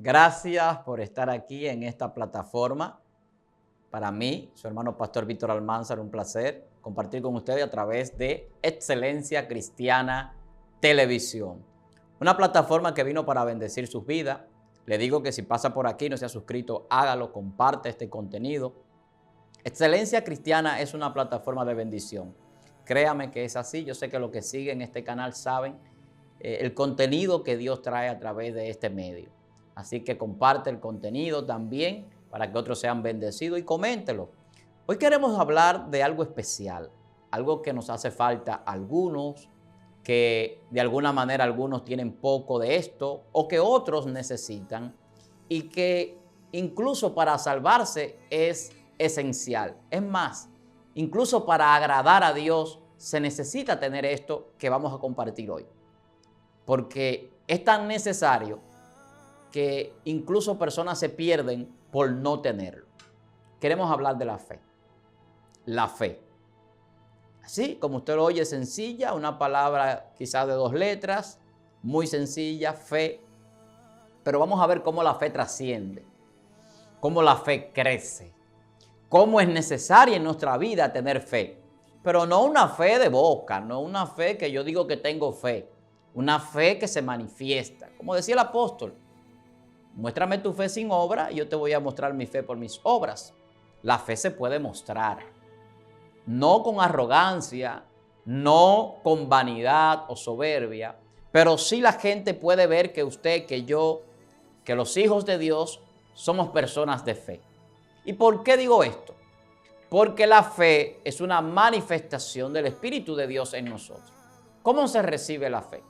Gracias por estar aquí en esta plataforma. Para mí, su hermano Pastor Víctor Almanzar, un placer compartir con ustedes a través de Excelencia Cristiana Televisión. Una plataforma que vino para bendecir sus vidas. Le digo que si pasa por aquí y no se ha suscrito, hágalo, comparte este contenido. Excelencia Cristiana es una plataforma de bendición. Créame que es así. Yo sé que los que siguen este canal saben el contenido que Dios trae a través de este medio. Así que comparte el contenido también para que otros sean bendecidos y coméntelo. Hoy queremos hablar de algo especial, algo que nos hace falta a algunos, que de alguna manera algunos tienen poco de esto o que otros necesitan y que incluso para salvarse es esencial. Es más, incluso para agradar a Dios se necesita tener esto que vamos a compartir hoy. Porque es tan necesario que incluso personas se pierden por no tenerlo. Queremos hablar de la fe. La fe. Así como usted lo oye, sencilla, una palabra quizás de 2 letras, muy sencilla, fe. Pero vamos a ver cómo la fe trasciende, cómo la fe crece, cómo es necesaria en nuestra vida tener fe. Pero no una fe de boca, no una fe que yo digo que tengo fe, una fe que se manifiesta. Como decía el apóstol, muéstrame tu fe sin obra y yo te voy a mostrar mi fe por mis obras. La fe se puede mostrar, no con arrogancia, no con vanidad o soberbia, pero sí la gente puede ver que usted, que yo, que los hijos de Dios somos personas de fe. ¿Y por qué digo esto? Porque la fe es una manifestación del Espíritu de Dios en nosotros. ¿Cómo se recibe la fe?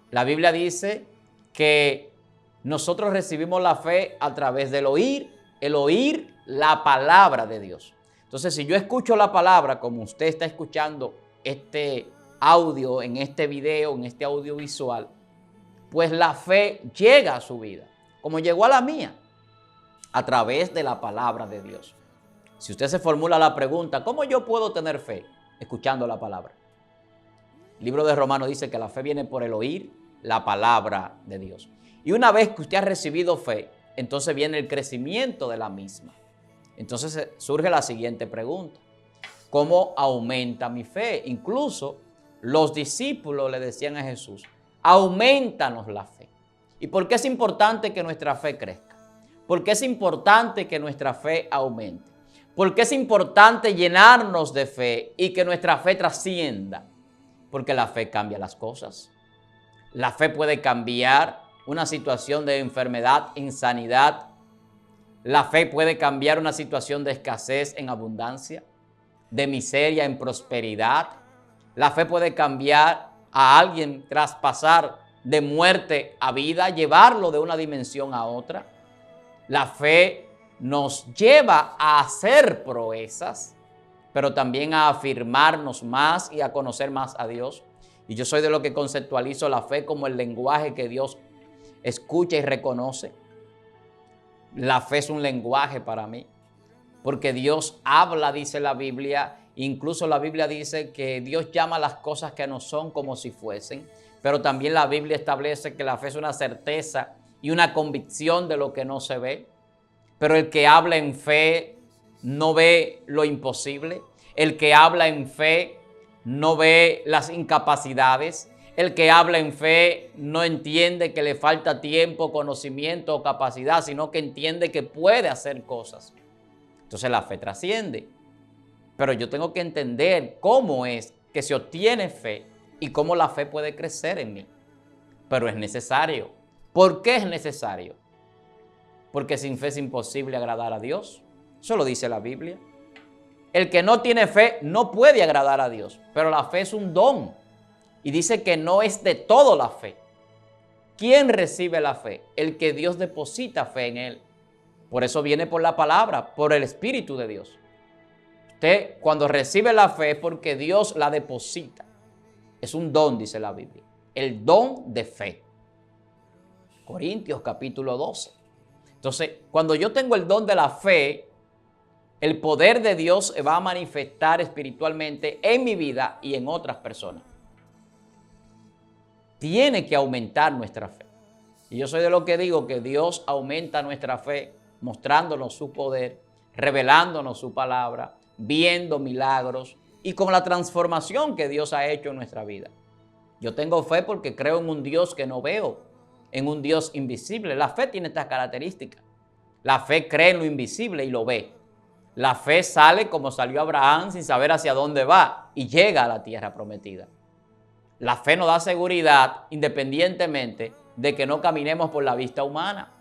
La Biblia dice que nosotros recibimos la fe a través del oír la palabra de Dios. Entonces, si yo escucho la palabra, como usted está escuchando este audio, en este video, en este audiovisual, pues la fe llega a su vida, como llegó a la mía, a través de la palabra de Dios. Si usted se formula la pregunta, ¿cómo yo puedo tener fe? Escuchando la palabra. El libro de Romanos dice que la fe viene por el oír la palabra de Dios. Y una vez que usted ha recibido fe, entonces viene el crecimiento de la misma. Entonces surge la siguiente pregunta: ¿cómo aumenta mi fe? Incluso los discípulos le decían a Jesús: aumentanos la fe. ¿Y por qué es importante que nuestra fe crezca? ¿Por qué es importante que nuestra fe aumente? ¿Por qué es importante llenarnos de fe y que nuestra fe trascienda? Porque la fe cambia las cosas. La fe puede cambiar una situación de enfermedad en sanidad. La fe puede cambiar una situación de escasez en abundancia, de miseria en prosperidad. La fe puede cambiar a alguien, traspasar de muerte a vida, llevarlo de una dimensión a otra. La fe nos lleva a hacer proezas, pero también a afirmarnos más y a conocer más a Dios. Y yo soy de lo que conceptualizo la fe como el lenguaje que Dios escucha y reconoce. La fe es un lenguaje para mí, porque Dios habla, dice la Biblia. Incluso la Biblia dice que Dios llama las cosas que no son como si fuesen, pero también la Biblia establece que la fe es una certeza y una convicción de lo que no se ve. Pero el que habla en fe no ve lo imposible. El que habla en fe no ve las incapacidades. El que habla en fe no entiende que le falta tiempo, conocimiento o capacidad, sino que entiende que puede hacer cosas. Entonces la fe trasciende. Pero yo tengo que entender cómo es que se obtiene fe y cómo la fe puede crecer en mí. Pero es necesario. ¿Por qué es necesario? Porque sin fe es imposible agradar a Dios. Eso lo dice la Biblia. El que no tiene fe no puede agradar a Dios, pero la fe es un don. Y dice que no es de todo la fe. ¿Quién recibe la fe? El que Dios deposita fe en él. Por eso viene por la palabra, por el Espíritu de Dios. Usted cuando recibe la fe es porque Dios la deposita. Es un don, dice la Biblia. El don de fe. Corintios capítulo 12. Entonces, cuando yo tengo el don de la fe, el poder de Dios se va a manifestar espiritualmente en mi vida y en otras personas. Tiene que aumentar nuestra fe. Y yo soy de lo que digo que Dios aumenta nuestra fe, mostrándonos su poder, revelándonos su palabra, viendo milagros y con la transformación que Dios ha hecho en nuestra vida. Yo tengo fe porque creo en un Dios que no veo, en un Dios invisible. La fe tiene estas características. La fe cree en lo invisible y lo ve. La fe sale como salió Abraham sin saber hacia dónde va y llega a la tierra prometida. La fe nos da seguridad independientemente de que no caminemos por la vista humana,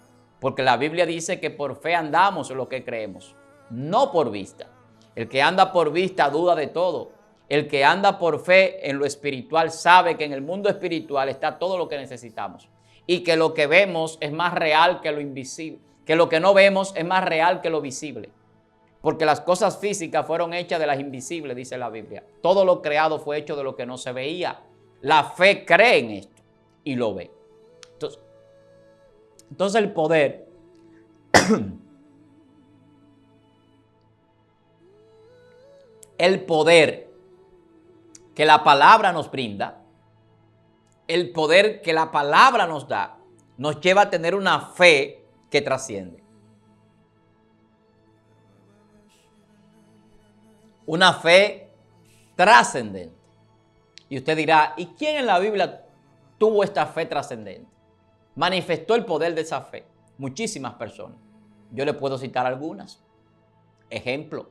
porque la Biblia dice que por fe andamos en lo que creemos, no por vista. El que anda por vista duda de todo. El que anda por fe en lo espiritual sabe que en el mundo espiritual está todo lo que necesitamos y que lo que vemos es más real que lo invisible, que lo que no vemos es más real que lo visible. Porque las cosas físicas fueron hechas de las invisibles, dice la Biblia. Todo lo creado fue hecho de lo que no se veía. La fe cree en esto y lo ve. Entonces el poder el poder que la palabra nos brinda, el poder que la palabra nos da, nos lleva a tener una fe que trasciende. Una fe trascendente. Y usted dirá, ¿y quién en la Biblia tuvo esta fe trascendente? Manifestó el poder de esa fe. Muchísimas personas. Yo le puedo citar algunas. Ejemplo,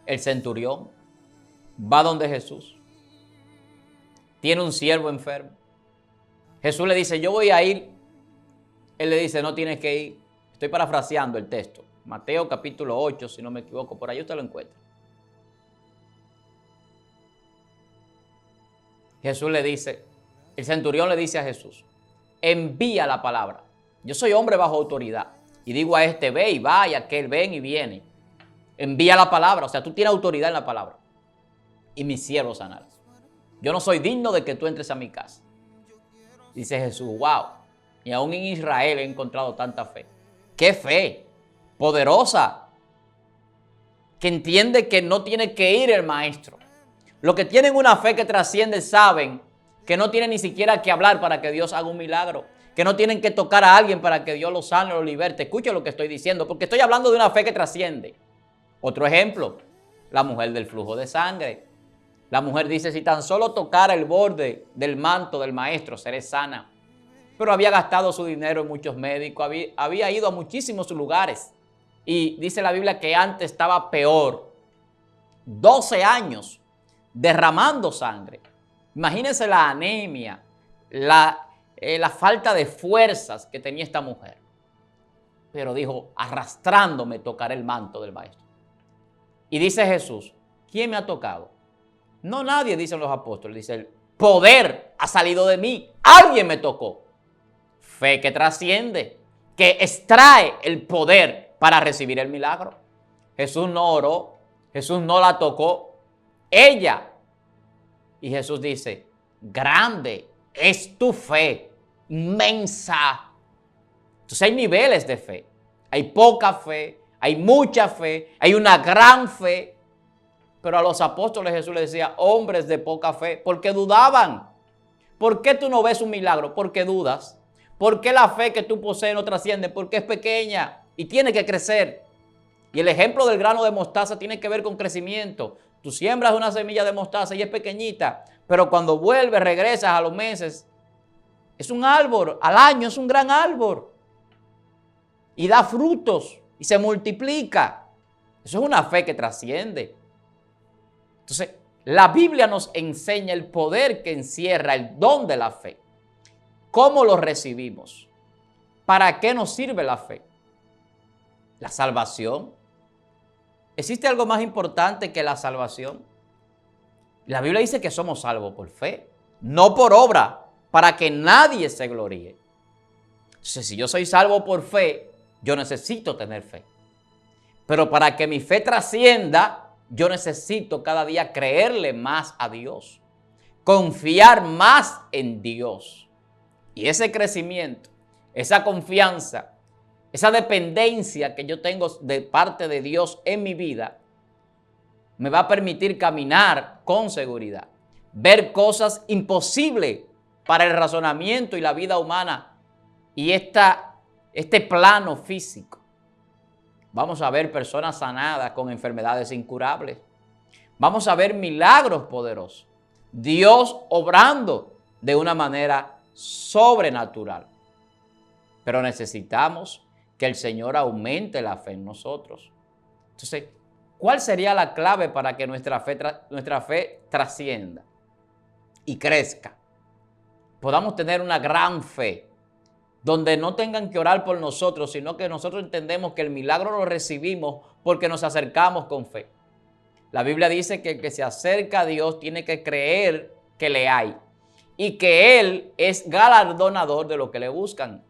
el centurión va donde Jesús. Tiene un siervo enfermo. Jesús le dice, yo voy a ir. Él le dice, no tienes que ir. Estoy parafraseando el texto. Mateo capítulo 8, si no me equivoco, por ahí usted lo encuentra. Jesús le dice, el centurión le dice a Jesús, envía la palabra. Yo soy hombre bajo autoridad. Y digo a este, ve y va, y a aquel, ven y viene. Envía la palabra, o sea, tú tienes autoridad en la palabra. Y mi siervo sanará. Yo no soy digno de que tú entres a mi casa. Dice Jesús, wow. Y aún en Israel he encontrado tanta fe. ¡Qué fe! Poderosa. Que entiende que no tiene que ir el maestro. Los que tienen una fe que trasciende saben que no tienen ni siquiera que hablar para que Dios haga un milagro. Que no tienen que tocar a alguien para que Dios lo sane o lo liberte. Escucha lo que estoy diciendo, porque estoy hablando de una fe que trasciende. Otro ejemplo, la mujer del flujo de sangre. La mujer dice, si tan solo tocara el borde del manto del maestro, seré sana. Pero había gastado su dinero en muchos médicos, había ido a muchísimos lugares. Y dice la Biblia que antes estaba peor. 12 años derramando sangre. Imagínense la anemia, la falta de fuerzas que tenía esta mujer. Pero dijo, arrastrándome tocaré el manto del maestro. Y dice Jesús, ¿quién me ha tocado? No nadie, dicen los apóstoles. Dice, el poder ha salido de mí. Alguien me tocó. Fe que trasciende, que extrae el poder para recibir el milagro. Jesús no oró, Jesús no la tocó, ella. Y Jesús dice, grande es tu fe, inmensa. Entonces hay niveles de fe. Hay poca fe, hay mucha fe, hay una gran fe. Pero a los apóstoles Jesús les decía, hombres de poca fe, porque dudaban. ¿Por qué tú no ves un milagro? Porque dudas. ¿Por qué la fe que tú posees no trasciende? Porque es pequeña y tiene que crecer. Y el ejemplo del grano de mostaza tiene que ver con crecimiento. Tú siembras una semilla de mostaza y es pequeñita, pero cuando vuelves, regresas a los meses, es un árbol, al año es un gran árbol. Y da frutos y se multiplica. Eso es una fe que trasciende. Entonces, la Biblia nos enseña el poder que encierra el don de la fe. ¿Cómo lo recibimos? ¿Para qué nos sirve la fe? La salvación. ¿Existe algo más importante que la salvación? La Biblia dice que somos salvos por fe, no por obra, para que nadie se gloríe. Entonces, si yo soy salvo por fe, yo necesito tener fe. Pero para que mi fe trascienda, yo necesito cada día creerle más a Dios, confiar más en Dios. Y ese crecimiento, esa confianza, esa dependencia que yo tengo de parte de Dios en mi vida, me va a permitir caminar con seguridad, ver cosas imposibles para el razonamiento y la vida humana, y este plano físico. Vamos a ver personas sanadas con enfermedades incurables. Vamos a ver milagros poderosos. Dios obrando de una manera sobrenatural. Pero necesitamos que el Señor aumente la fe en nosotros. Entonces, ¿cuál sería la clave para que nuestra fe trascienda y crezca? Podamos tener una gran fe, donde no tengan que orar por nosotros, sino que nosotros entendemos que el milagro lo recibimos porque nos acercamos con fe. La Biblia dice que el que se acerca a Dios tiene que creer que le hay y que Él es galardonador de lo que le buscan.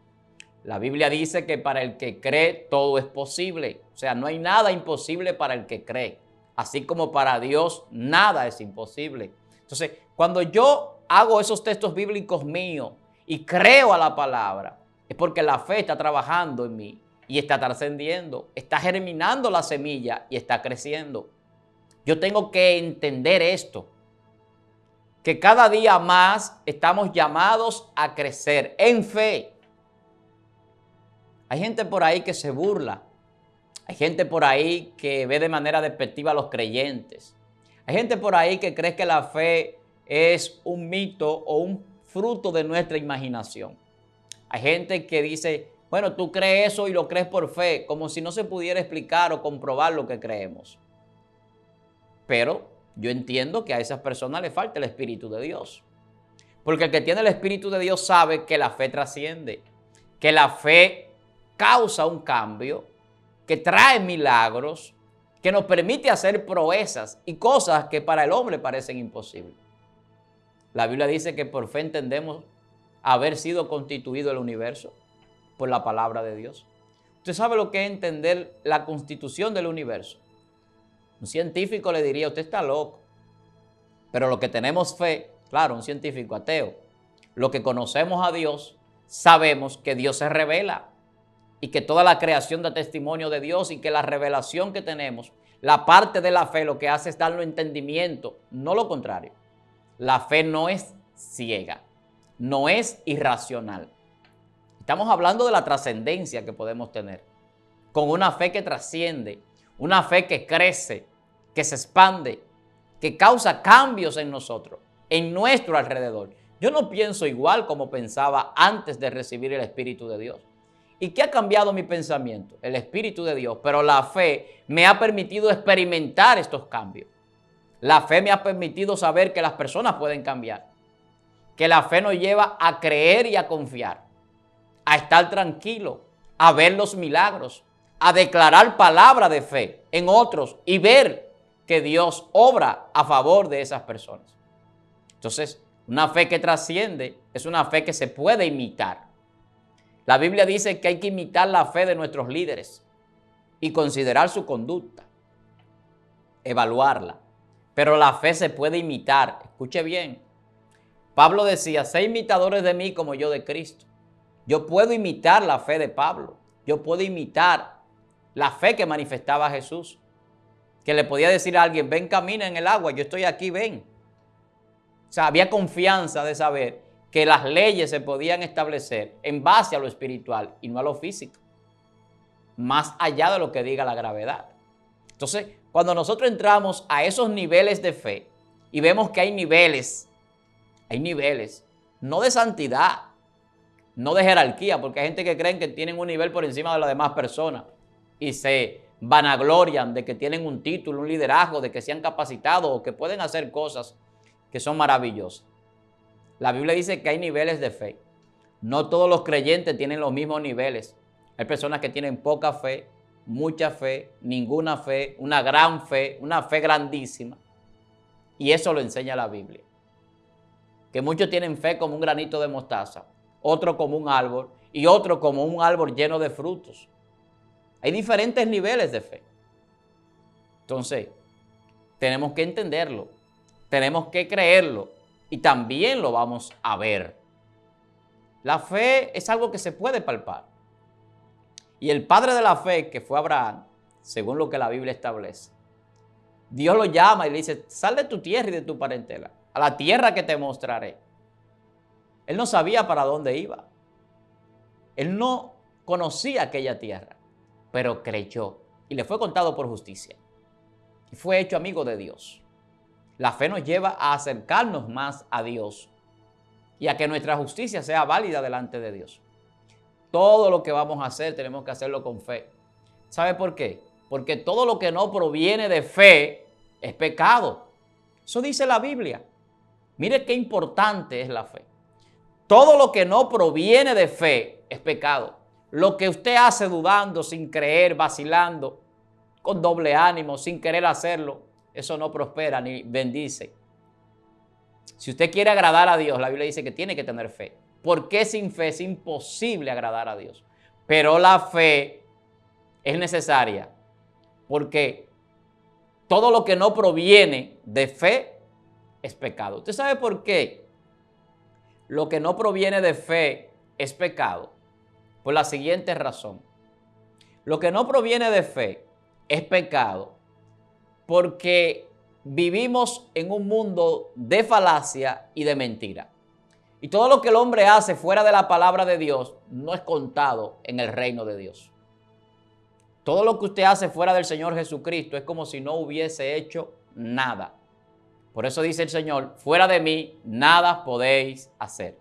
La Biblia dice que para el que cree todo es posible. O sea, no hay nada imposible para el que cree. Así como para Dios nada es imposible. Entonces, cuando yo hago esos textos bíblicos míos y creo a la palabra, es porque la fe está trabajando en mí y está trascendiendo, está germinando la semilla y está creciendo. Yo tengo que entender esto, que cada día más estamos llamados a crecer en fe. Hay gente por ahí que se burla. Hay gente por ahí que ve de manera despectiva a los creyentes. Hay gente por ahí que cree que la fe es un mito o un fruto de nuestra imaginación. Hay gente que dice, bueno, tú crees eso y lo crees por fe, como si no se pudiera explicar o comprobar lo que creemos. Pero yo entiendo que a esas personas les falta el Espíritu de Dios. Porque el que tiene el Espíritu de Dios sabe que la fe trasciende, que la fe causa un cambio, que trae milagros, que nos permite hacer proezas y cosas que para el hombre parecen imposibles. La Biblia dice que por fe entendemos haber sido constituido el universo por la palabra de Dios. ¿Usted sabe lo que es entender la constitución del universo? Un científico le diría, usted está loco. Pero lo que tenemos fe, claro, un científico ateo, lo que conocemos a Dios, sabemos que Dios se revela y que toda la creación da testimonio de Dios y que la revelación que tenemos, la parte de la fe lo que hace es darnos entendimiento, no lo contrario. La fe no es ciega, no es irracional. Estamos hablando de la trascendencia que podemos tener con una fe que trasciende, una fe que crece, que se expande, que causa cambios en nosotros, en nuestro alrededor. Yo no pienso igual como pensaba antes de recibir el Espíritu de Dios. ¿Y qué ha cambiado mi pensamiento? El Espíritu de Dios, pero la fe me ha permitido experimentar estos cambios. La fe me ha permitido saber que las personas pueden cambiar, que la fe nos lleva a creer y a confiar, a estar tranquilo, a ver los milagros, a declarar palabra de fe en otros y ver que Dios obra a favor de esas personas. Entonces, una fe que trasciende es una fe que se puede imitar. La Biblia dice que hay que imitar la fe de nuestros líderes y considerar su conducta, evaluarla. Pero la fe se puede imitar. Escuche bien. Pablo decía, sé imitadores de mí como yo de Cristo. Yo puedo imitar la fe de Pablo. Yo puedo imitar la fe que manifestaba Jesús. Que le podía decir a alguien, ven, camina en el agua, yo estoy aquí, ven. O sea, había confianza de saber que las leyes se podían establecer en base a lo espiritual y no a lo físico, más allá de lo que diga la gravedad. Entonces, cuando nosotros entramos a esos niveles de fe y vemos que hay niveles, no de santidad, no de jerarquía, porque hay gente que creen que tienen un nivel por encima de las demás personas y se vanaglorian de que tienen un título, un liderazgo, de que se han capacitado o que pueden hacer cosas que son maravillosas. La Biblia dice que hay niveles de fe. No todos los creyentes tienen los mismos niveles. Hay personas que tienen poca fe, mucha fe, ninguna fe, una gran fe, una fe grandísima. Y eso lo enseña la Biblia. Que muchos tienen fe como un granito de mostaza, otro como un árbol y otro como un árbol lleno de frutos. Hay diferentes niveles de fe. Entonces, tenemos que entenderlo, tenemos que creerlo y también lo vamos a ver. La fe es algo que se puede palpar. Y el padre de la fe, que fue Abraham, según lo que la Biblia establece, Dios lo llama y le dice, sal de tu tierra y de tu parentela, a la tierra que te mostraré. Él no sabía para dónde iba. Él no conocía aquella tierra, pero creyó y le fue contado por justicia. Y fue hecho amigo de Dios. La fe nos lleva a acercarnos más a Dios y a que nuestra justicia sea válida delante de Dios. Todo lo que vamos a hacer tenemos que hacerlo con fe. ¿Sabe por qué? Porque todo lo que no proviene de fe es pecado. Eso dice la Biblia. Mire qué importante es la fe. Todo lo que no proviene de fe es pecado. Lo que usted hace dudando, sin creer, vacilando, con doble ánimo, sin querer hacerlo, eso no prospera ni bendice. Si usted quiere agradar a Dios, la Biblia dice que tiene que tener fe. Porque sin fe es imposible agradar a Dios. Pero la fe es necesaria porque todo lo que no proviene de fe es pecado. ¿Usted sabe por qué lo que no proviene de fe es pecado? Por la siguiente razón. Lo que no proviene de fe es pecado porque vivimos en un mundo de falacia y de mentira. Y todo lo que el hombre hace fuera de la palabra de Dios no es contado en el reino de Dios. Todo lo que usted hace fuera del Señor Jesucristo es como si no hubiese hecho nada. Por eso dice el Señor, fuera de mí nada podéis hacer.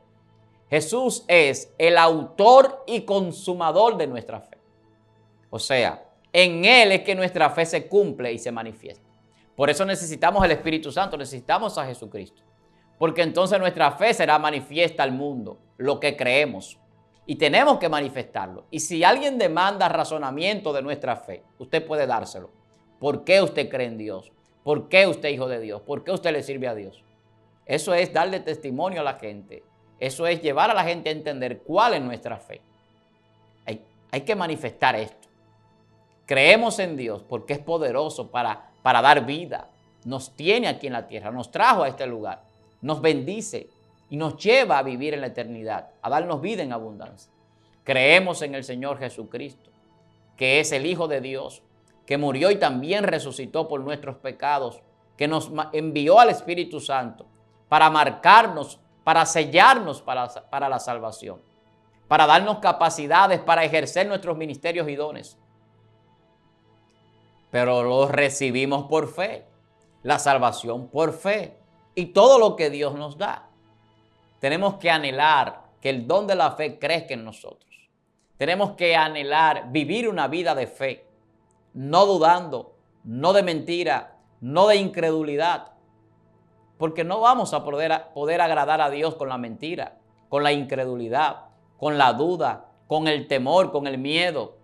Jesús es el autor y consumador de nuestra fe. O sea, en Él es que nuestra fe se cumple y se manifiesta. Por eso necesitamos el Espíritu Santo, necesitamos a Jesucristo. Porque entonces nuestra fe será manifiesta al mundo, lo que creemos. Y tenemos que manifestarlo. Y si alguien demanda razonamiento de nuestra fe, usted puede dárselo. ¿Por qué usted cree en Dios? ¿Por qué usted es hijo de Dios? ¿Por qué usted le sirve a Dios? Eso es darle testimonio a la gente. Eso es llevar a la gente a entender cuál es nuestra fe. Hay que manifestar esto. Creemos en Dios porque es poderoso para dar vida. Nos tiene aquí en la tierra, nos trajo a este lugar, nos bendice y nos lleva a vivir en la eternidad, a darnos vida en abundancia. Creemos en el Señor Jesucristo, que es el Hijo de Dios, que murió y también resucitó por nuestros pecados, que nos envió al Espíritu Santo para marcarnos, para sellarnos para la salvación, para darnos capacidades para ejercer nuestros ministerios y dones. Pero los recibimos por fe, la salvación por fe y todo lo que Dios nos da. Tenemos que anhelar que el don de la fe crezca en nosotros. Tenemos que anhelar vivir una vida de fe, no dudando, no de mentira, no de incredulidad. Porque no vamos a poder agradar a Dios con la mentira, con la incredulidad, con la duda, con el temor, con el miedo.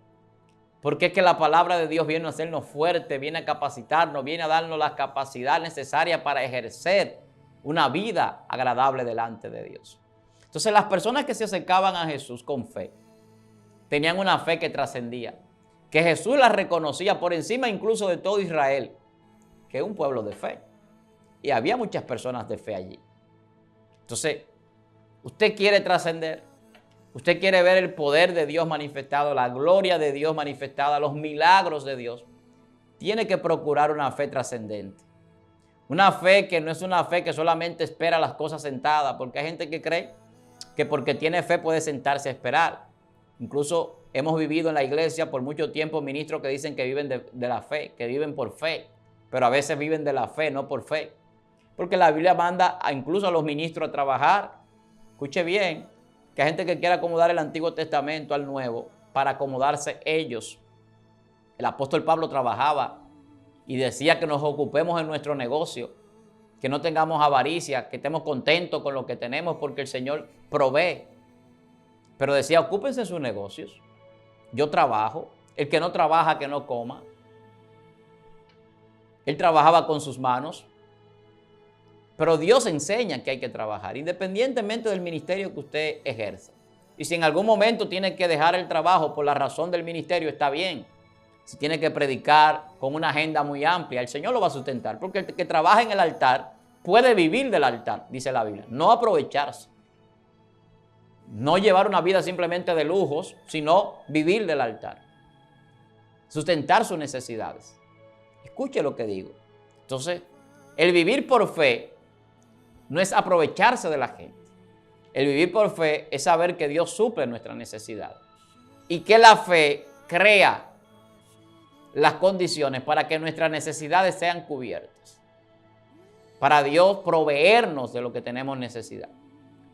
Porque es que la palabra de Dios viene a hacernos fuertes, viene a capacitarnos, viene a darnos la capacidad necesaria para ejercer una vida agradable delante de Dios. Entonces las personas que se acercaban a Jesús con fe, tenían una fe que trascendía, que Jesús la reconocía por encima incluso de todo Israel, que es un pueblo de fe. Y había muchas personas de fe allí. Entonces, usted quiere trascender, usted quiere ver el poder de Dios manifestado, la gloria de Dios manifestada, los milagros de Dios, tiene que procurar una fe trascendente. Una fe que no es una fe que solamente espera las cosas sentadas, porque hay gente que cree que porque tiene fe puede sentarse a esperar. Incluso hemos vivido en la iglesia por mucho tiempo ministros que dicen que viven de la fe, que viven por fe, pero a veces viven de la fe, no por fe. Porque la Biblia manda incluso a los ministros a trabajar. Escuche bien, que hay gente que quiere acomodar el Antiguo Testamento al Nuevo para acomodarse ellos. El apóstol Pablo trabajaba y decía que nos ocupemos en nuestro negocio, que no tengamos avaricia, que estemos contentos con lo que tenemos porque el Señor provee. Pero decía, ocúpense en sus negocios. Yo trabajo. El que no trabaja, que no coma. Él trabajaba con sus manos. Pero Dios enseña que hay que trabajar, independientemente del ministerio que usted ejerza. Y si en algún momento tiene que dejar el trabajo por la razón del ministerio, está bien. Si tiene que predicar con una agenda muy amplia, el Señor lo va a sustentar. Porque el que trabaja en el altar puede vivir del altar, dice la Biblia. No aprovecharse. No llevar una vida simplemente de lujos, sino vivir del altar. Sustentar sus necesidades. Escuche lo que digo. Entonces, el vivir por fe no es aprovecharse de la gente. El vivir por fe es saber que Dios suple nuestras necesidades y que la fe crea las condiciones para que nuestras necesidades sean cubiertas, para Dios proveernos de lo que tenemos necesidad.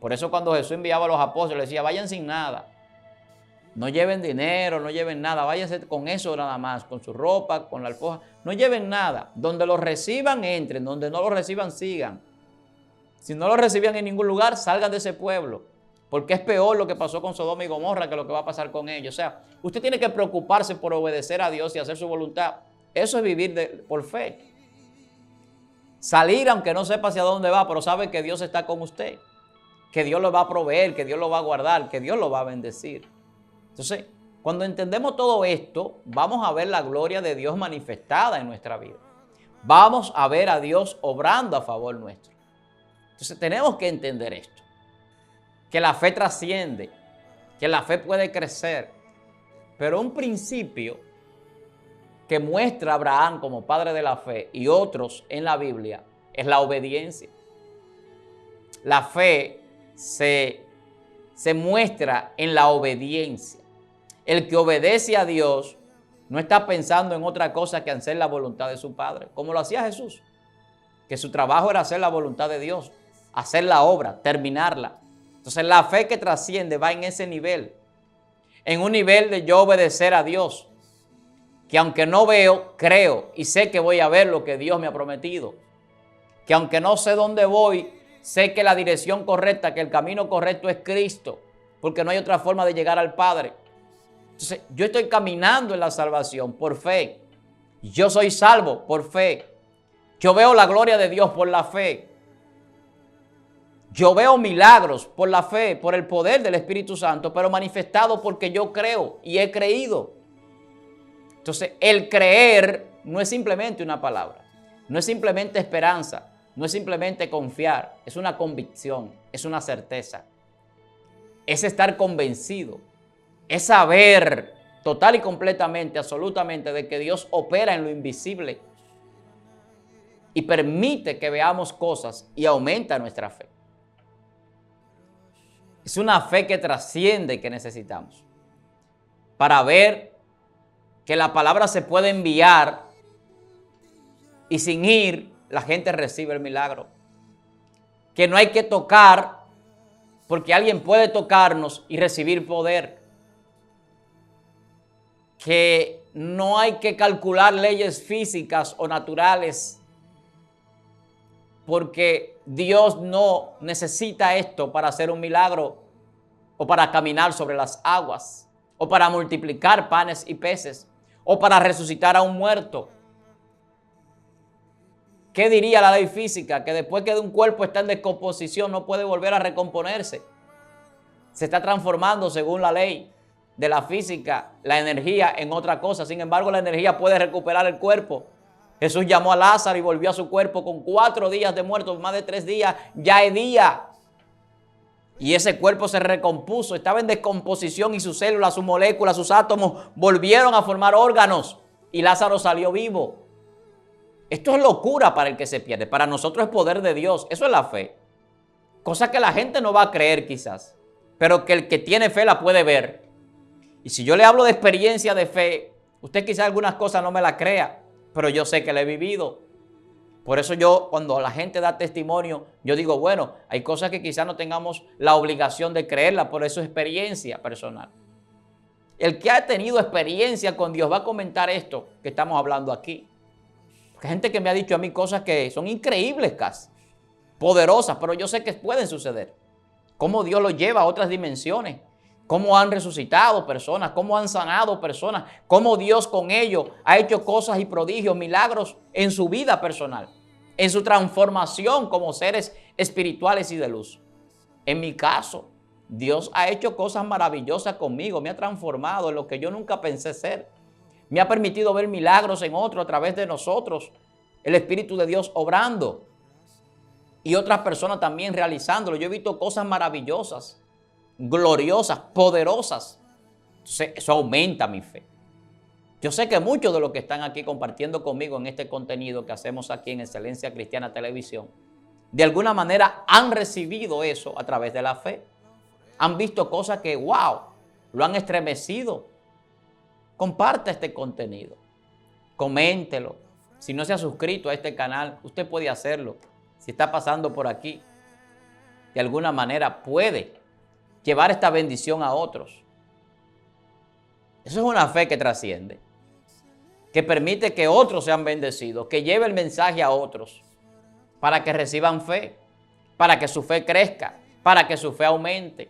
Por eso cuando Jesús enviaba a los apóstoles, decía, vayan sin nada, no lleven dinero, no lleven nada, váyanse con eso nada más, con su ropa, con la alforja, no lleven nada. Donde los reciban, entren, donde no los reciban, sigan. Si no los recibían en ningún lugar, salgan de ese pueblo, porque es peor lo que pasó con Sodoma y Gomorra que lo que va a pasar con ellos. O sea, usted tiene que preocuparse por obedecer a Dios y hacer su voluntad. Eso es vivir por fe. Salir aunque no sepa hacia dónde va, pero sabe que Dios está con usted, que Dios lo va a proveer, que Dios lo va a guardar, que Dios lo va a bendecir. Entonces, cuando entendemos todo esto, vamos a ver la gloria de Dios manifestada en nuestra vida. Vamos a ver a Dios obrando a favor nuestro. Entonces, tenemos que entender esto, que la fe trasciende, que la fe puede crecer, pero un principio que muestra a Abraham como padre de la fe y otros en la Biblia es la obediencia. La fe se muestra en la obediencia. El que obedece a Dios no está pensando en otra cosa que hacer la voluntad de su Padre, como lo hacía Jesús, que su trabajo era hacer la voluntad de Dios, hacer la obra, terminarla. Entonces la fe que trasciende va en ese nivel, en un nivel de yo obedecer a Dios, que aunque no veo, creo y sé que voy a ver lo que Dios me ha prometido, que aunque no sé dónde voy, sé que la dirección correcta, que el camino correcto es Cristo, porque no hay otra forma de llegar al Padre. Entonces, yo estoy caminando en la salvación por fe. Yo soy salvo por fe. Yo veo la gloria de Dios por la fe. Yo veo milagros por la fe, por el poder del Espíritu Santo, pero manifestado porque yo creo y he creído. Entonces, el creer no es simplemente una palabra, no es simplemente esperanza, no es simplemente confiar, es una convicción, es una certeza, es estar convencido, es saber total y completamente, absolutamente, de que Dios opera en lo invisible y permite que veamos cosas y aumenta nuestra fe. Es una fe que trasciende y que necesitamos para ver que la palabra se puede enviar y sin ir la gente recibe el milagro. Que no hay que tocar porque alguien puede tocarnos y recibir poder. Que no hay que calcular leyes físicas o naturales porque Dios no necesita esto para hacer un milagro o para caminar sobre las aguas o para multiplicar panes y peces o para resucitar a un muerto. ¿Qué diría la ley física? Que después que un cuerpo está en descomposición no puede volver a recomponerse. Se está transformando según la ley de la física, la energía en otra cosa. Sin embargo, la energía puede recuperar el cuerpo. Jesús llamó a Lázaro y volvió a su cuerpo con 4 días de muerto, más de 3 días, ya es día. Y ese cuerpo se recompuso, estaba en descomposición y sus células, sus moléculas, sus átomos volvieron a formar órganos y Lázaro salió vivo. Esto es locura para el que se pierde, para nosotros es poder de Dios, eso es la fe. Cosa que la gente no va a creer quizás, pero que el que tiene fe la puede ver. Y si yo le hablo de experiencia de fe, usted quizás algunas cosas no me la crea, pero yo sé que la he vivido. Por eso yo, cuando la gente da testimonio, yo digo, bueno, hay cosas que quizás no tengamos la obligación de creerla, por eso es experiencia personal. El que ha tenido experiencia con Dios va a comentar esto que estamos hablando aquí. Hay gente que me ha dicho a mí cosas que son increíbles casi, poderosas, pero yo sé que pueden suceder. Cómo Dios lo lleva a otras dimensiones, cómo han resucitado personas, cómo han sanado personas, cómo Dios con ellos ha hecho cosas y prodigios, milagros en su vida personal, en su transformación como seres espirituales y de luz. En mi caso, Dios ha hecho cosas maravillosas conmigo, me ha transformado en lo que yo nunca pensé ser. Me ha permitido ver milagros en otros a través de nosotros, el Espíritu de Dios obrando y otras personas también realizándolo. Yo he visto cosas maravillosas, gloriosas, poderosas. Entonces, eso aumenta mi fe. Yo sé que muchos de los que están aquí compartiendo conmigo en este contenido que hacemos aquí en Excelencia Cristiana Televisión de alguna manera han recibido eso a través de la fe. Han visto cosas que, wow, lo han estremecido. Comparte este contenido. Coméntelo. Si no se ha suscrito a este canal, usted puede hacerlo. Si está pasando por aquí, de alguna manera puede llevar esta bendición a otros. Eso es una fe que trasciende, que permite que otros sean bendecidos, que lleve el mensaje a otros para que reciban fe, para que su fe crezca, para que su fe aumente.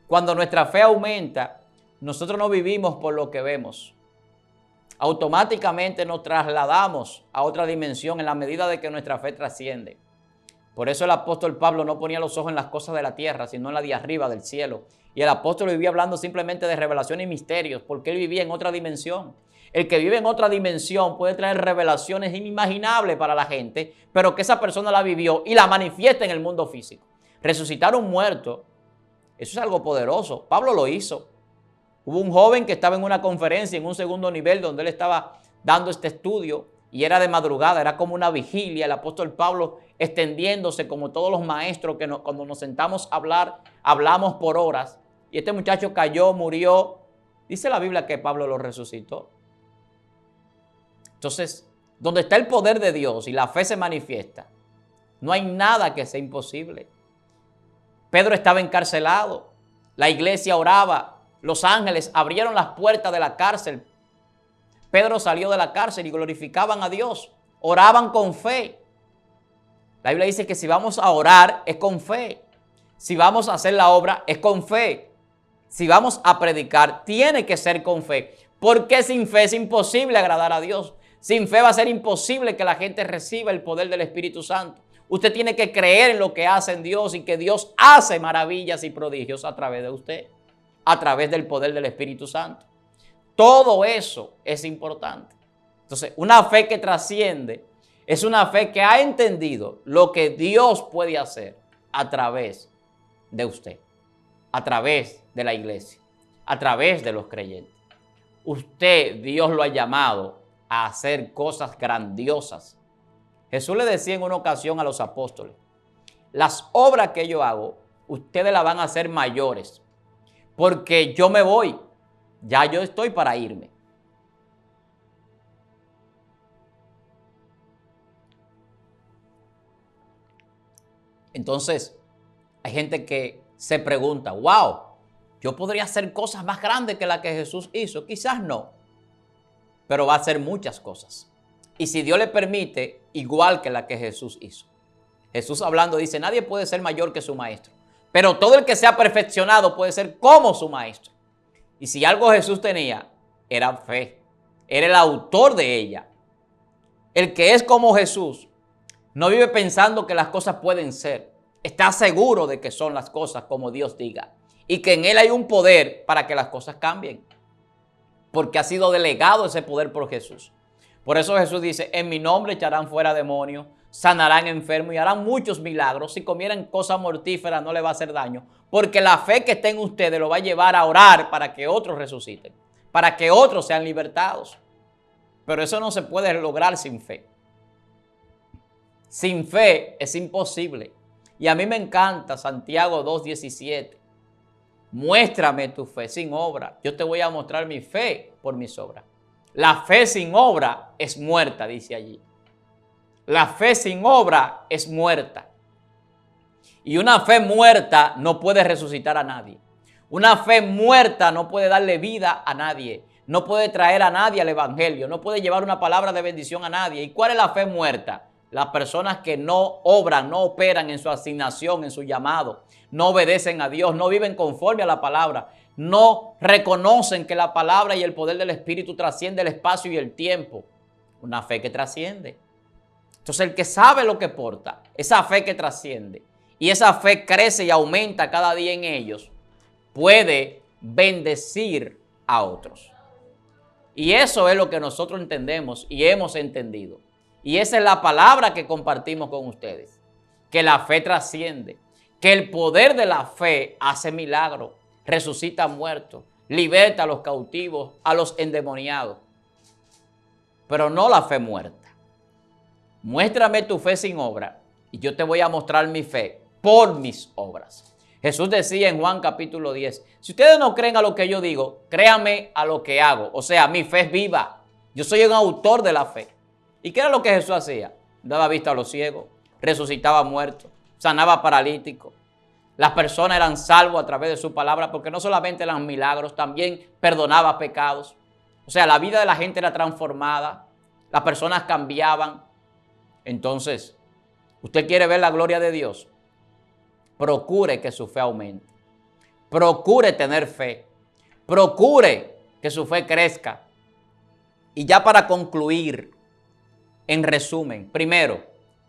Cuando nuestra fe aumenta, nosotros no vivimos por lo que vemos. Automáticamente nos trasladamos a otra dimensión en la medida de que nuestra fe trasciende. Por eso el apóstol Pablo no ponía los ojos en las cosas de la tierra, sino en la de arriba, del cielo. Y el apóstol vivía hablando simplemente de revelación y misterios, porque él vivía en otra dimensión. El que vive en otra dimensión puede traer revelaciones inimaginables para la gente, pero que esa persona la vivió y la manifiesta en el mundo físico. Resucitar a un muerto, eso es algo poderoso. Pablo lo hizo. Hubo un joven que estaba en una conferencia en un segundo nivel donde él estaba dando este estudio y era de madrugada, era como una vigilia. El apóstol Pablo extendiéndose como todos los maestros que cuando nos sentamos a hablar, hablamos por horas. Y este muchacho cayó, murió. Dice la Biblia que Pablo lo resucitó. Entonces, donde está el poder de Dios y la fe se manifiesta, no hay nada que sea imposible. Pedro estaba encarcelado, la iglesia oraba, los ángeles abrieron las puertas de la cárcel. Pedro salió de la cárcel y glorificaban a Dios, oraban con fe. La Biblia dice que si vamos a orar es con fe, si vamos a hacer la obra es con fe, si vamos a predicar tiene que ser con fe, porque sin fe es imposible agradar a Dios. Sin fe va a ser imposible que la gente reciba el poder del Espíritu Santo. Usted tiene que creer en lo que hace en Dios y que Dios hace maravillas y prodigios a través de usted, a través del poder del Espíritu Santo. Todo eso es importante. Entonces, una fe que trasciende es una fe que ha entendido lo que Dios puede hacer a través de usted, a través de la iglesia, a través de los creyentes. Usted, Dios lo ha llamado a hacer cosas grandiosas. Jesús le decía en una ocasión a los apóstoles, las obras que yo hago, ustedes las van a hacer mayores, porque yo me voy, ya yo estoy para irme. Entonces, hay gente que se pregunta, wow, yo podría hacer cosas más grandes que las que Jesús hizo. Quizás no, pero va a hacer muchas cosas. Y si Dios le permite, igual que la que Jesús hizo. Jesús hablando dice, nadie puede ser mayor que su maestro, pero todo el que sea perfeccionado puede ser como su maestro. Y si algo Jesús tenía, era fe. Era el autor de ella. El que es como Jesús no vive pensando que las cosas pueden ser. Está seguro de que son las cosas como Dios diga. Y que en Él hay un poder para que las cosas cambien. Porque ha sido delegado ese poder por Jesús. Por eso Jesús dice, en mi nombre echarán fuera demonios, sanarán enfermos y harán muchos milagros. Si comieran cosas mortíferas no le va a hacer daño. Porque la fe que está en ustedes lo va a llevar a orar para que otros resuciten. Para que otros sean libertados. Pero eso no se puede lograr sin fe. Sin fe es imposible. Y a mí me encanta Santiago 2:17. Muéstrame tu fe sin obra. Yo te voy a mostrar mi fe por mis obras. La fe sin obra es muerta, dice allí. La fe sin obra es muerta. Y una fe muerta no puede resucitar a nadie. Una fe muerta no puede darle vida a nadie. No puede traer a nadie al evangelio. No puede llevar una palabra de bendición a nadie. ¿Y cuál es la fe muerta? Las personas que no obran, no operan en su asignación, en su llamado, no obedecen a Dios, no viven conforme a la palabra, no reconocen que la palabra y el poder del Espíritu trasciende el espacio y el tiempo. Una fe que trasciende. Entonces el que sabe lo que porta, esa fe que trasciende, y esa fe crece y aumenta cada día en ellos, puede bendecir a otros. Y eso es lo que nosotros entendemos y hemos entendido. Y esa es la palabra que compartimos con ustedes. Que la fe trasciende. Que el poder de la fe hace milagros. Resucita a muertos. Liberta a los cautivos, a los endemoniados. Pero no la fe muerta. Muéstrame tu fe sin obra. y yo te voy a mostrar mi fe por mis obras. Jesús decía en Juan capítulo 10, si ustedes no creen a lo que yo digo, créanme a lo que hago. O sea, mi fe es viva. Yo soy un autor de la fe. ¿Y qué era lo que Jesús hacía? Daba vista a los ciegos, resucitaba muertos, sanaba paralíticos. Las personas eran salvos a través de su palabra, porque no solamente eran milagros, también perdonaba pecados. O sea, la vida de la gente era transformada, las personas cambiaban. Entonces, ¿usted quiere ver la gloria de Dios? Procure que su fe aumente. Procure tener fe. Procure que su fe crezca. Y ya para concluir, en resumen, primero,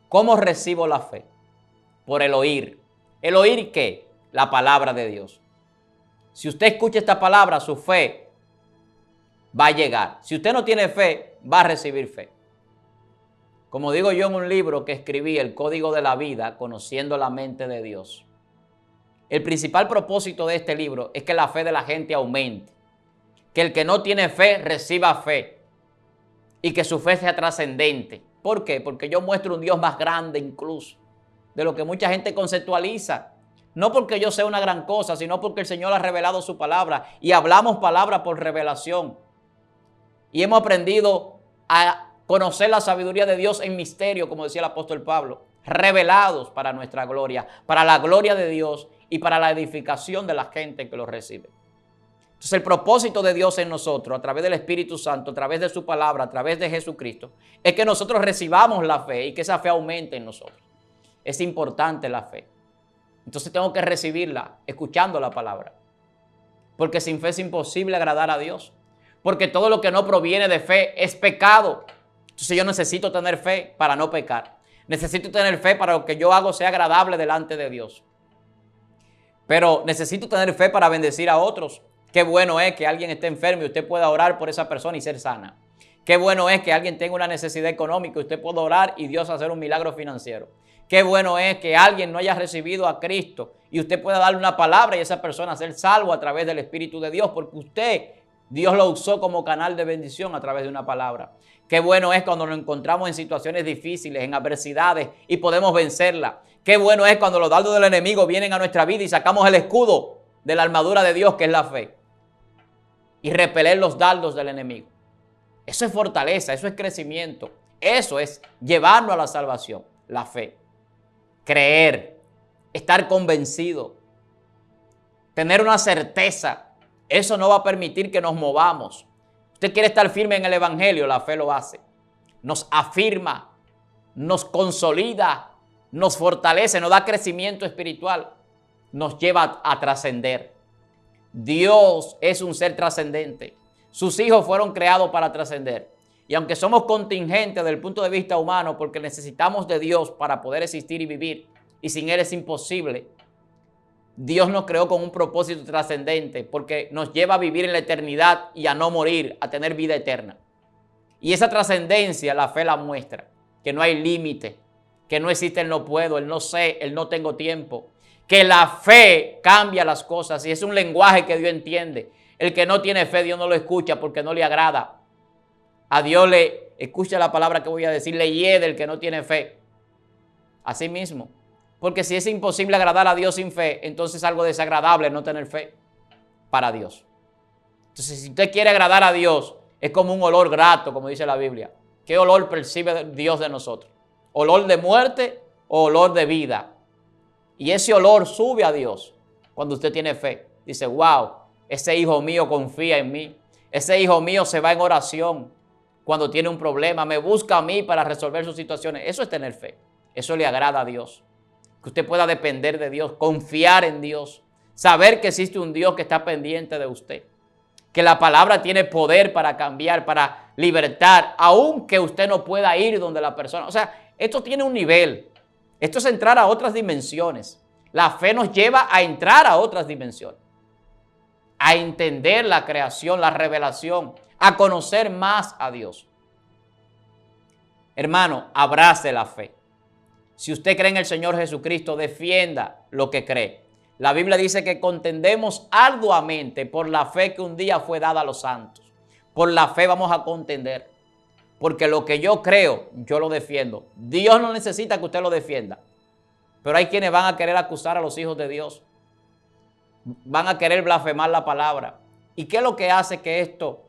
¿cómo recibo la fe? Por el oír. ¿El oír qué? La palabra de Dios. Si usted escucha esta palabra, su fe va a llegar. Si usted no tiene fe, va a recibir fe. Como digo yo en un libro que escribí, El Código de la Vida, conociendo la mente de Dios. El principal propósito de este libro es que la fe de la gente aumente. Que el que no tiene fe reciba fe. Y que su fe sea trascendente. ¿Por qué? Porque yo muestro un Dios más grande incluso de lo que mucha gente conceptualiza. No porque yo sea una gran cosa, sino porque el Señor ha revelado su palabra. Y hablamos palabra por revelación. Y hemos aprendido a conocer la sabiduría de Dios en misterio, como decía el apóstol Pablo, revelados para nuestra gloria, para la gloria de Dios y para la edificación de la gente que lo recibe. Entonces el propósito de Dios en nosotros, a través del Espíritu Santo, a través de su palabra, a través de Jesucristo, es que nosotros recibamos la fe y que esa fe aumente en nosotros. Es importante la fe. Entonces tengo que recibirla escuchando la palabra. Porque sin fe es imposible agradar a Dios. Porque todo lo que no proviene de fe es pecado. Entonces yo necesito tener fe para no pecar. Necesito tener fe para lo que yo hago sea agradable delante de Dios. Pero necesito tener fe para bendecir a otros. Qué bueno es que alguien esté enfermo y usted pueda orar por esa persona y ser sana. Qué bueno es que alguien tenga una necesidad económica y usted pueda orar y Dios hacer un milagro financiero. Qué bueno es que alguien no haya recibido a Cristo y usted pueda darle una palabra y esa persona ser salvo a través del Espíritu de Dios, porque usted, Dios lo usó como canal de bendición a través de una palabra. Qué bueno es cuando nos encontramos en situaciones difíciles, en adversidades y podemos vencerla. Qué bueno es cuando los dardos del enemigo vienen a nuestra vida y sacamos el escudo de la armadura de Dios, que es la fe, y repeler los dardos del enemigo. Eso es fortaleza, eso es crecimiento, eso es llevarnos a la salvación, la fe. Creer, estar convencido, tener una certeza, eso no va a permitir que nos movamos. Usted quiere estar firme en el Evangelio, la fe lo hace. Nos afirma, nos consolida, nos fortalece, nos da crecimiento espiritual, nos lleva a trascender. Dios es un ser trascendente. Sus hijos fueron creados para trascender. Y aunque somos contingentes desde el punto de vista humano, porque necesitamos de Dios para poder existir y vivir, y sin Él es imposible, Dios nos creó con un propósito trascendente, porque nos lleva a vivir en la eternidad y a no morir, a tener vida eterna. Y esa trascendencia la fe la muestra, que no hay límite, que no existe el no puedo, el no sé, el no tengo tiempo, que la fe cambia las cosas y es un lenguaje que Dios entiende. El que no tiene fe, Dios no lo escucha porque no le agrada. A Dios le escucha la palabra que voy a decir, le hiede el que no tiene fe. Así mismo. Porque si es imposible agradar a Dios sin fe, entonces es algo desagradable no tener fe para Dios. Entonces, si usted quiere agradar a Dios, es como un olor grato, como dice la Biblia. ¿Qué olor percibe Dios de nosotros? ¿Olor de muerte o olor de vida? Y ese olor sube a Dios cuando usted tiene fe. Dice, wow, ese hijo mío confía en mí. Ese hijo mío se va en oración cuando tiene un problema. Me busca a mí para resolver sus situaciones. Eso es tener fe. Eso le agrada a Dios. Que usted pueda depender de Dios, confiar en Dios. Saber que existe un Dios que está pendiente de usted. Que la palabra tiene poder para cambiar, para libertar, aunque usted no pueda ir donde la persona. O sea, esto tiene un nivel. Esto es entrar a otras dimensiones. La fe nos lleva a entrar a otras dimensiones. A entender la creación, la revelación, a conocer más a Dios. Hermano, abrace la fe. Si usted cree en el Señor Jesucristo, defienda lo que cree. La Biblia dice que contendemos arduamente por la fe que un día fue dada a los santos. Por la fe vamos a contender. porque lo que yo creo, yo lo defiendo. Dios no necesita que usted lo defienda, pero hay quienes van a querer acusar a los hijos de Dios, van a querer blasfemar la palabra. ¿Y qué es lo que hace que esto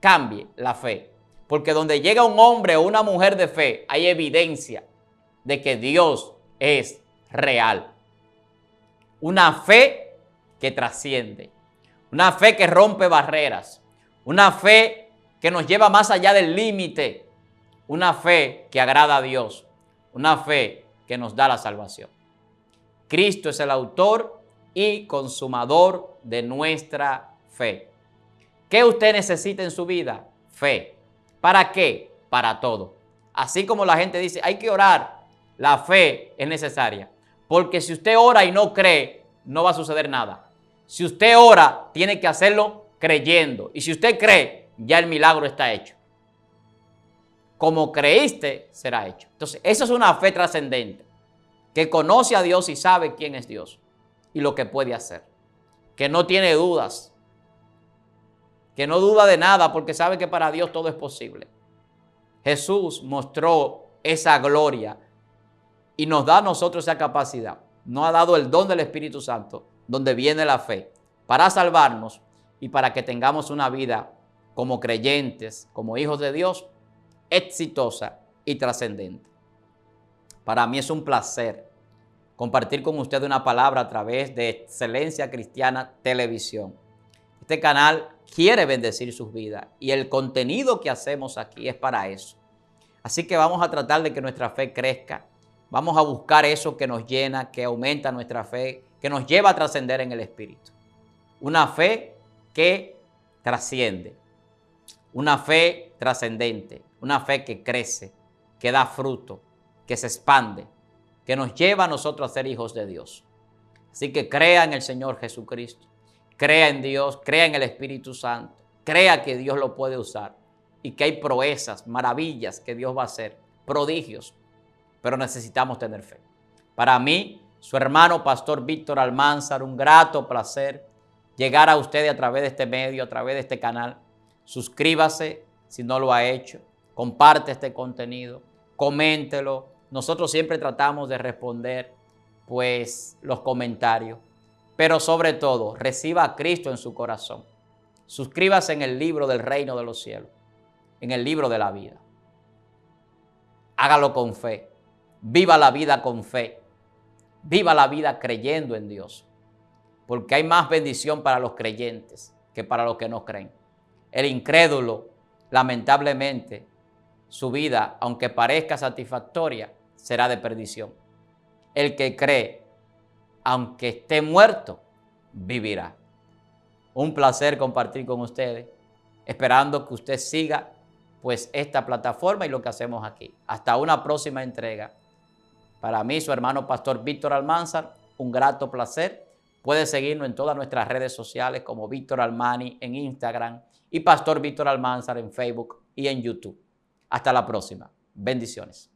cambie la fe? Porque donde llega un hombre o una mujer de fe, hay evidencia de que Dios es real. Una fe que trasciende, una fe que rompe barreras, una fe que nos lleva más allá del límite, una fe que agrada a Dios, una fe que nos da la salvación. Cristo es el autor y consumador de nuestra fe. ¿Qué usted necesita en su vida? Fe. ¿Para qué? Para todo. Así como la gente dice, hay que orar, la fe es necesaria. Porque si usted ora y no cree, no va a suceder nada. Si usted ora, tiene que hacerlo creyendo. Y si usted cree, ya el milagro está hecho. Como creíste, será hecho. Entonces, eso es una fe trascendente, que conoce a Dios y sabe quién es Dios y lo que puede hacer. Que no tiene dudas. Que no duda de nada porque sabe que para Dios todo es posible. Jesús mostró esa gloria y nos da a nosotros esa capacidad. Nos ha dado el don del Espíritu Santo, donde viene la fe, para salvarnos y para que tengamos una vida como creyentes, como hijos de Dios, exitosa y trascendente. Para mí es un placer compartir con usted una palabra a través de Excelencia Cristiana Televisión. Este canal quiere bendecir sus vidas y el contenido que hacemos aquí es para eso. Así que vamos a tratar de que nuestra fe crezca. Vamos a buscar eso que nos llena, que aumenta nuestra fe, que nos lleva a trascender en el Espíritu. Una fe que trasciende, una fe trascendente, una fe que crece, que da fruto, que se expande, que nos lleva a nosotros a ser hijos de Dios. Así que crea en el Señor Jesucristo, crea en Dios, crea en el Espíritu Santo, crea que Dios lo puede usar y que hay proezas, maravillas que Dios va a hacer, prodigios. Pero necesitamos tener fe. Para mí, su hermano Pastor Víctor Almanzar, un grato placer llegar a ustedes a través de este medio, a través de este canal. Suscríbase si no lo ha hecho. Comparte este contenido. Coméntelo. Nosotros siempre tratamos de responder pues los comentarios. Pero sobre todo, reciba a Cristo en su corazón. Suscríbase en el libro del reino de los cielos, en el libro de la vida. Hágalo con fe. Viva la vida con fe. Viva la vida creyendo en Dios. Porque hay más bendición para los creyentes que para los que no creen. El incrédulo, lamentablemente, su vida, aunque parezca satisfactoria, será de perdición. El que cree, aunque esté muerto, vivirá. Un placer compartir con ustedes, esperando que usted siga pues esta plataforma y lo que hacemos aquí. Hasta una próxima entrega. Para mí, su hermano Pastor Víctor Almanzar, un grato placer. Puede seguirnos en todas nuestras redes sociales como Víctor Almani en Instagram y Pastor Víctor Almanzar en Facebook y en YouTube. Hasta la próxima. Bendiciones.